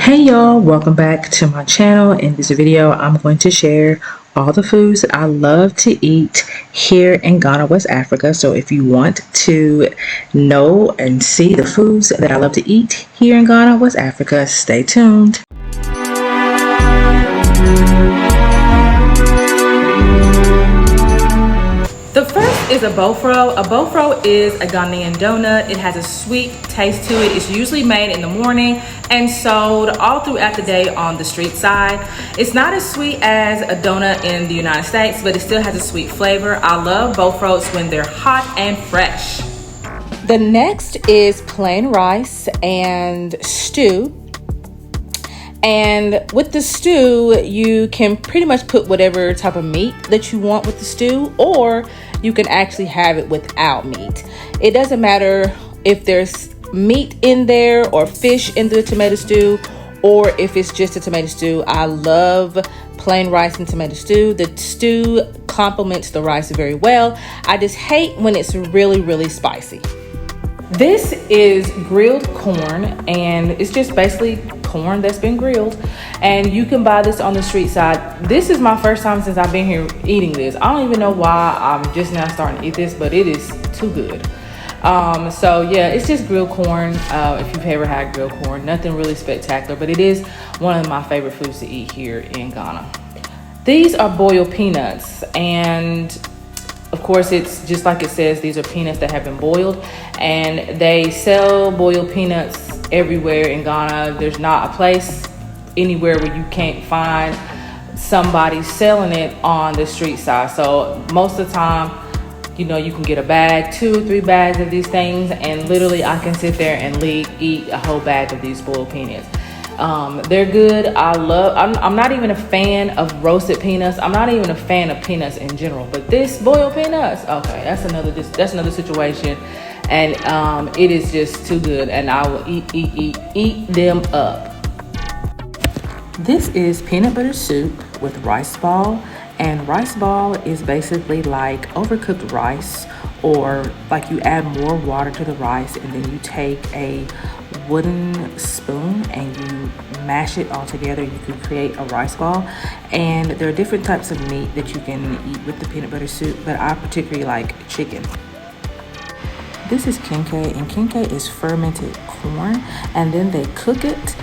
Hey y'all, welcome back to my channel. In this video I'm going to share all the foods that I love to eat here in Ghana, West Africa. So if you want to know and see the foods that I love to eat here in Ghana, West Africa, stay tuned. The first is a bofro. A bofro is a Ghanaian donut. It has a sweet taste to it. It's usually made in the morning and sold all throughout the day on the street side. It's not as sweet as a donut in the United States, but it still has a sweet flavor. I love bofros when they're hot and fresh. The next is plain rice and stew. And with the stew, you can pretty much put whatever type of meat that you want with the stew, or you can actually have it without meat. It doesn't matter if there's meat in there or fish in the tomato stew, or if it's just a tomato stew. I love plain rice and tomato stew. The stew complements the rice very well. I just hate when it's really spicy. This is grilled corn, and it's just basically corn that's been grilled, and you can buy this on the street side. This is my first time since I've been here eating this. I don't even know why I'm just now starting to eat this, but it is too good. So yeah, it's just grilled corn. If you've ever had grilled corn, nothing really spectacular, but it is one of my favorite foods to eat here in Ghana. These are boiled peanuts, and of course, it's just like it says, these are peanuts that have been boiled, and they sell boiled peanuts everywhere in Ghana. There's not a place anywhere where you can't find somebody selling it on the street side. So most of the time, you know, you can get a bag, 2 or 3 bags of these things, and literally I can sit there and eat a whole bag of these boiled peanuts. They're good. I'm not even a fan of roasted peanuts. I'm not even a fan of peanuts in general, but this boiled peanuts, okay, that's another situation. And it is just too good, and I will eat them up. This is peanut butter soup with rice ball, and rice ball is basically like overcooked rice, or like you add more water to the rice, and then you take a wooden spoon and you mash it all together. You can create a rice ball, and there are different types of meat that you can eat with the peanut butter soup, but I particularly like chicken. This is kenkey, and kenkey is fermented corn, and then they cook it,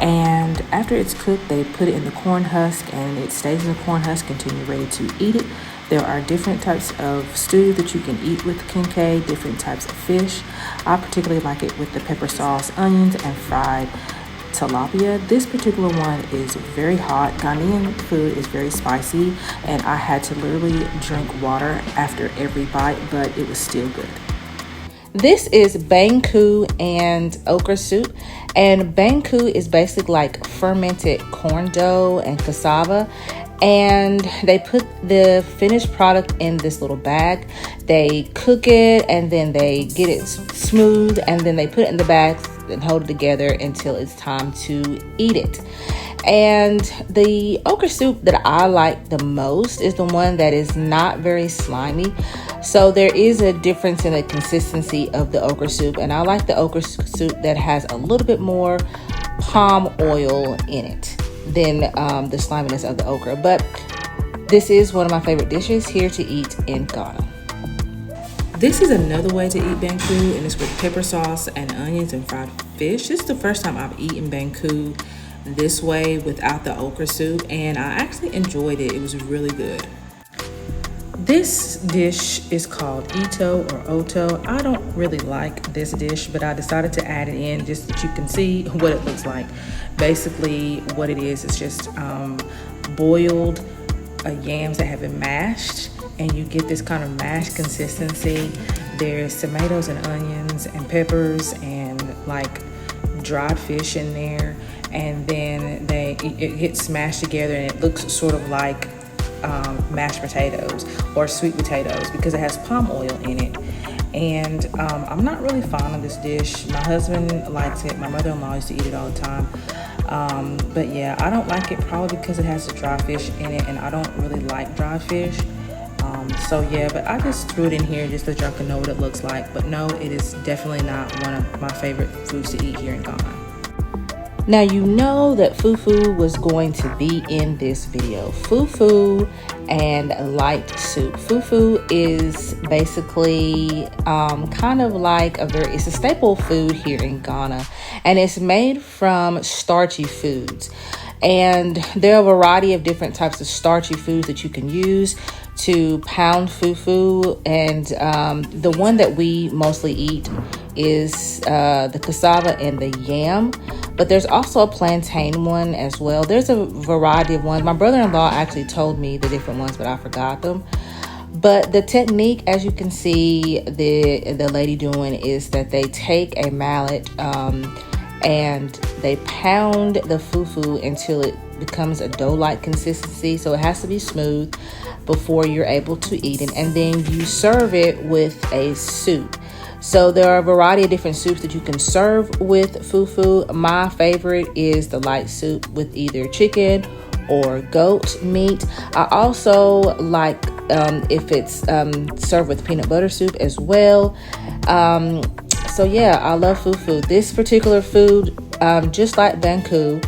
and after it's cooked they put it in the corn husk, and it stays in the corn husk until you're ready to eat it. There are different types of stew that you can eat with kenkey, different types of fish. I particularly like it with the pepper sauce, onions, and fried tilapia. This particular one is very hot. Ghanaian food is very spicy, and I had to literally drink water after every bite, but it was still good. This is banku and okra soup, and banku is basically like fermented corn dough and cassava, and they put the finished product in this little bag. They cook it, and then they get it smooth, and then they put it in the bag and hold it together until it's time to eat it. And the okra soup that I like the most is the one that is not very slimy. So there is a difference in the consistency of the okra soup, and I like the okra soup that has a little bit more palm oil in it than the sliminess of the okra. But this is one of my favorite dishes here to eat in Ghana. This is another way to eat banku, and it's with pepper sauce and onions and fried fish. This is the first time I've eaten banku this way without the okra soup, and I actually enjoyed it. It was really good. This dish is called ito or oto. I don't really like this dish, but I decided to add it in just so that you can see what it looks like. Basically what it is just boiled yams that have been mashed, and you get this kind of mashed consistency. There's tomatoes and onions and peppers and like dried fish in there, and then it gets smashed together, and it looks sort of like mashed potatoes or sweet potatoes because it has palm oil in it. And I'm not really fond of this dish. My husband likes it. My mother-in-law used to eat it all the time. But yeah, I don't like it probably because it has the dry fish in it, and I don't really like dry fish. So yeah, but I just threw it in here just so y'all can know what it looks like. But no, it is definitely not one of my favorite foods to eat here in Ghana. Now you know that fufu was going to be in this video. Fufu and light soup. Fufu is basically kind of like it's a staple food here in Ghana, and it's made from starchy foods. And there are a variety of different types of starchy foods that you can use to pound fufu, and the one that we mostly eat is the cassava and the yam, but there's also a plantain one as well. There's a variety of ones. My brother-in-law actually told me the different ones, but I forgot them. But the technique, as you can see the lady doing, is that they take a mallet and they pound the fufu until it becomes a dough-like consistency. So it has to be smooth before you're able to eat it, and then you serve it with a soup. So there are a variety of different soups that you can serve with fufu. My favorite is the light soup with either chicken or goat meat. I also like if it's served with peanut butter soup as well. So yeah, I love fufu. This particular food, just like banku,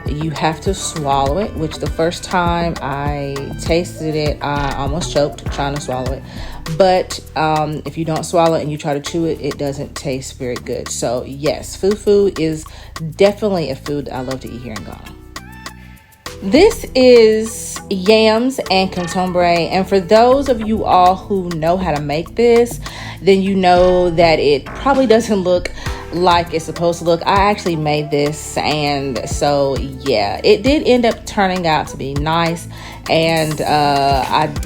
you have to swallow it, which the first time I tasted it, I almost choked trying to swallow it. But if you don't swallow it and you try to chew it, it doesn't taste very good. So yes, fufu is definitely a food that I love to eat here in Ghana. This is yams and customary, and for those of you all who know how to make this, then you know that it probably doesn't look like it's supposed to look. I actually made this, and so yeah, it did end up turning out to be nice, and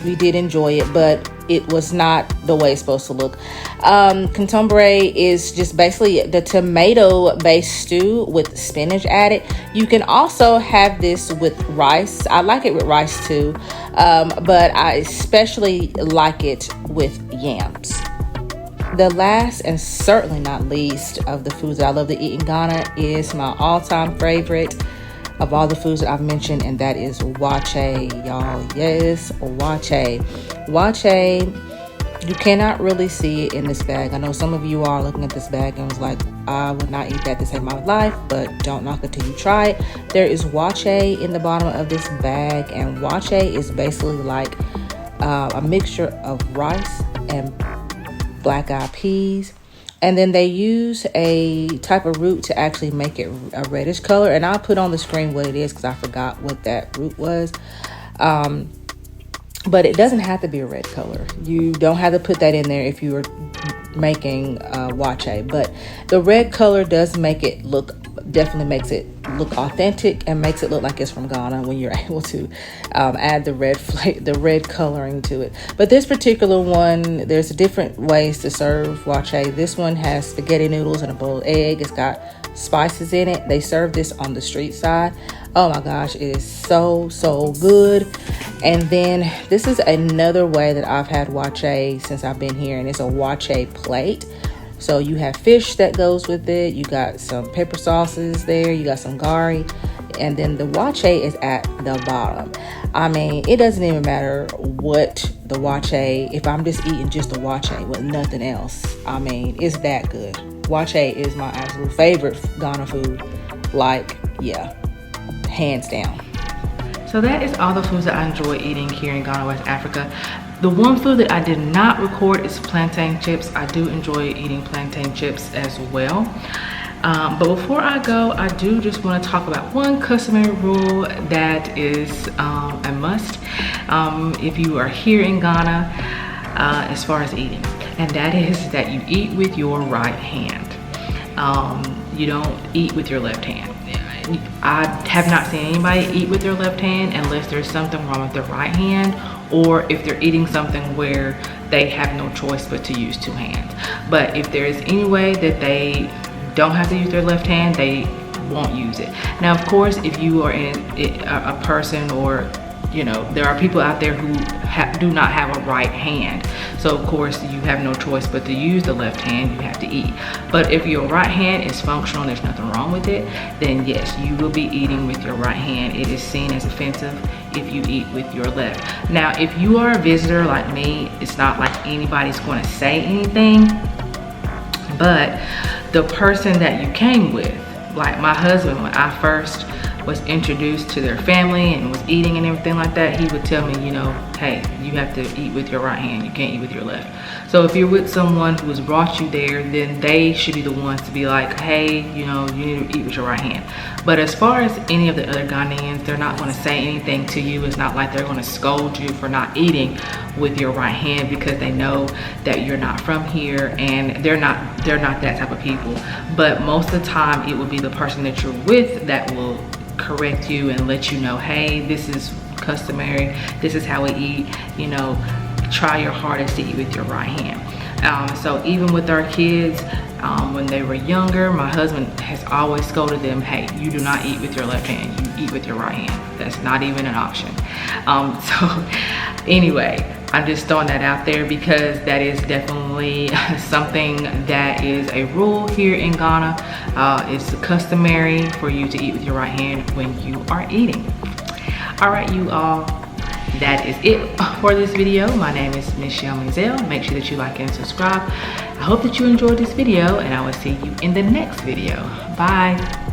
we did enjoy it, but it was not the way it's supposed to look. Customary is just basically the tomato based stew with spinach added. You can also have this with rice. I like it with rice too, but I especially like it with yams. The last and certainly not least of the foods that I love to eat in Ghana is my all-time favorite of all the foods that I've mentioned, and that is waakye, y'all. Yes, waakye. Waakye, you cannot really see it in this bag. I know some of you are looking at this bag and was like, I would not eat that to save my life, but don't knock it till you try it. There is waakye in the bottom of this bag, and waakye is basically like a mixture of rice and black-eyed peas, and then they use a type of root to actually make it a reddish color, and I'll put on the screen what it is because I forgot what that root was. But it doesn't have to be a red color. You don't have to put that in there if you are making waakye, but the red color does make it look, definitely makes it look authentic and makes it look like it's from Ghana when you're able to add the red coloring to it. But this particular one, there's different ways to serve waakye. This one has spaghetti noodles and a boiled egg. It's got spices in it. They serve this on the street side. Oh my gosh, it is so good. And then this is another way that I've had waakye since I've been here, and it's a waakye plate. So you have fish that goes with it. You got some pepper sauces there. You got some gari. And then the waakye is at the bottom. I mean, it doesn't even matter what the waakye, if I'm just eating just the waakye with nothing else. I mean, it's that good. Waakye is my absolute favorite Ghana food. Like, yeah, hands down. So that is all the foods that I enjoy eating here in Ghana, West Africa. The one food that I did not record is plantain chips. I do enjoy eating plantain chips as well. But before I go, I do just want to talk about one customary rule that is a must if you are here in Ghana as far as eating. And that is that you eat with your right hand. You don't eat with your left hand. I have not seen anybody eat with their left hand unless there's something wrong with their right hand, or if they're eating something where they have no choice but to use two hands. But if there is any way that they don't have to use their left hand, they won't use it. Now, of course, if you are a person, or you know, there are people out there who do not have a right hand, so of course you have no choice but to use the left hand. You have to eat. But if your right hand is functional, there's nothing wrong with it, then yes, you will be eating with your right hand. It is seen as offensive if you eat with your left. Now, if you are a visitor like me, it's not like anybody's going to say anything, but the person that you came with, Like my husband, when I first was introduced to their family and was eating and everything like that, he would tell me, you know, hey, you have to eat with your right hand, you can't eat with your left. So if you're with someone who has brought you there, then they should be the ones to be like, hey, you know, you need to eat with your right hand. But as far as any of the other Ghanaians, they're not going to say anything to you. It's not like they're going to scold you for not eating with your right hand, because they know that you're not from here, and they're not that type of people. But most of the time it will be the person that you're with that will correct you and let you know, hey, this is customary, this is how we eat, you know, try your hardest to eat with your right hand. So even with our kids, when they were younger, my husband has always scolded them, hey, you do not eat with your left hand, you eat with your right hand. That's not even an option. So anyway, I'm just throwing that out there because that is definitely something that is a rule here in Ghana. It's customary for you to eat with your right hand when you are eating. All right, you all, that is it for this video. My name is Michelle Mazelleغ. Make sure that you like and subscribe. I hope that you enjoyed this video, and I will see you in the next video. Bye.